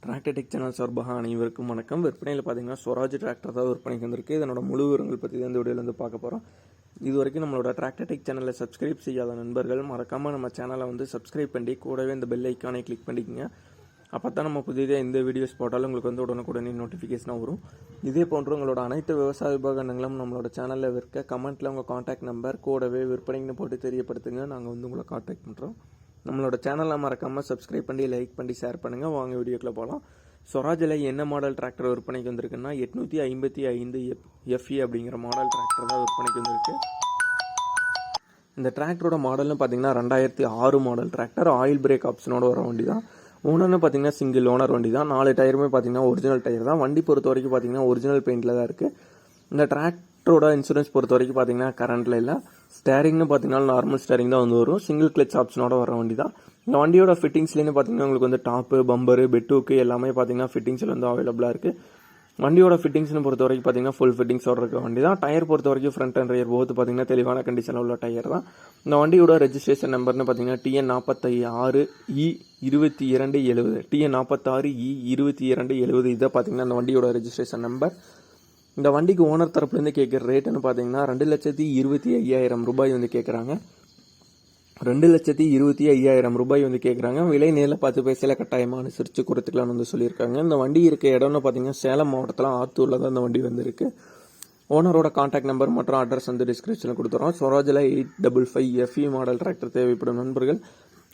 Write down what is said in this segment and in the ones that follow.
Tractor tech channel சார்பாக அனைவருக்கும் வணக்கம். விற்பனையில் பார்த்தீங்கன்னா ஸ்வராஜ் டிராக்டர் தான் விற்பனைக்கு வந்திருக்கு. இதனோட முழு விவரங்கள் பற்றி தான் இந்த வீடியோவில் வந்து பார்க்க போகிறோம். இது வரைக்கும் நம்மளோட டிராக்டர் டெக் சேனலில் சப்ஸ்கிரைப் செய்யாத நண்பர்கள் மறக்காமல் நம்ம சேனலை வந்து சப்ஸ்கிரைப் பண்ணி கூடவே இந்த பெல் ஐக்கானை கிளிக் பண்ணிக்கோங்க. அப்போ தான் நம்ம புதிதாக இந்த வீடியோஸ் போட்டாலும் உங்களுக்கு வந்து உடனுக்குடனே நோட்டிஃபிகேஷனாக வரும். இதே போன்று உங்களோட அனைத்து விவசாய உபகரணங்களும் நம்மளோட சேனலில் இருக்க கமெண்ட்டில் உங்கள் காண்டாக்ட் நம்பர் கூடவே விற்பனைன்னு போட்டு தெரியப்படுத்துங்க. நாங்கள் வந்து உங்களை காண்டாக்ட் பண்ணுறோம். நம்மளோட சேனலை மறக்காமல் சப்ஸ்கிரைப் பண்ணி லைக் பண்ணி ஷேர் பண்ணுங்கள். வாங்க வீடியோக்குள்ளே போகலாம். ஸ்வராஜில் என்ன மாடல் டிராக்டர் விற்பனைக்கு வந்திருக்குன்னா 855 FE அப்படிங்கிற மாடல் டிராக்டர் தான் விற்பனைக்கு வந்திருக்கு. இந்த டிராக்டரோட மாடல்னு பார்த்தீங்கன்னா 2006 மாடல் டிராக்டர். ஆயில் பிரேக் ஆப்ஷனோட வர வண்டி தான். ஓனர்னு பார்த்தீங்கன்னா சிங்கிள் ஓனர் வண்டி தான். 4 டயருமே பார்த்தீங்கன்னா ஒரிஜினல் டயர் தான். வண்டி பொறுத்த வரைக்கும் பார்த்தீங்கன்னா ஒரிஜினல் பெயிண்டில் தான் இருக்குது. இந்த டிராக்டரோட இன்சூரன்ஸ் பொறுத்த வரைக்கும் பார்த்தீங்கன்னா கரண்ட்டில் இல்லை. ஸ்டேரிங்னு பார்த்தீங்கன்னா நார்மல் ஸ்டேரிங் தான் வந்து வரும். சிங்கிள் கிளச் ஆப்ஷனோட வர வண்டி தான். இந்த வண்டியோட ஃபிட்டிங்ஸ்லேருந்து பார்த்தீங்கன்னா உங்களுக்கு வந்து டாப்பு, பம்பரு, பெட்டுக்கு எல்லாமே பார்த்தீங்கன்னா ஃபிட்டிங்ஸில் வந்து அவைலபிளாக இருக்குது. வண்டியோட ஃபிட்டிங்ஸ்னு பொறுத்த வரைக்கும் பார்த்தீங்கன்னா ஃபுல் ஃபிட்டிங்ஸோட இருக்க வண்டி தான். டயர் பொறுத்த வரைக்கும் ஃப்ரண்ட் அண்ட் ரியர் போத்து பார்த்தீங்கன்னா தெளிவான கண்டிஷனில் உள்ள டயர் தான். இந்த வண்டியோட ரெஜிஸ்ட்ரேஷன் நம்பர்னு பார்த்தீங்கன்னா TN46E2270 TN46E2270 இதை பார்த்தீங்கன்னா இந்த வண்டியோட ரெஜிஸ்ட்ரேஷன் நம்பர். இந்த வண்டிக்கு ஓனர் தரப்புலேருந்து கேட்குற ரேட்டுன்னு பார்த்தீங்கன்னா 2,25,000 ரூபாய் வந்து கேட்குறாங்க. 2,25,000 ரூபாய் வந்து கேட்குறாங்க. விலை நேரில் 10 பைசையில் கட்டாயமாக அனுசரித்து கொடுத்துக்கலாம்னு வந்து சொல்லியிருக்காங்க. இந்த வண்டி இருக்க இடம்னு பார்த்தீங்கன்னா சேலம் மாவட்டத்தில் ஆத்தூரில் தான் இந்த வண்டி வந்துருக்கு. ஓனரோட கான்டாக்ட் நம்பர் மற்றும் அட்ரஸ் வந்து டிஸ்கிரிப்ஷனில் கொடுத்துறோம். ஸ்வராஜில் 855 FE மாடல் டிராக்டர் தேவைப்படும் நண்பர்கள்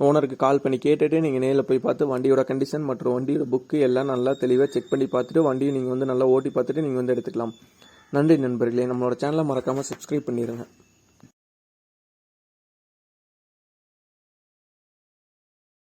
ஓனருக்கு கால் பண்ணி கேட்டுட்டு நீங்கள் நேரில் போய் பார்த்து வண்டியோட கண்டிஷன் மற்றும் வண்டியோட புக்கு எல்லாம் நல்லா தெளிவாக செக் பண்ணி பார்த்துட்டு வண்டியை நீங்கள் வந்து நல்லா ஓட்டி பார்த்துட்டு நீங்கள் வந்து எடுத்துக்கலாம். நன்றி நண்பர்களே. நம்மளோட சேனலை மறக்காமல் சப்ஸ்கிரைப் பண்ணிடுங்க.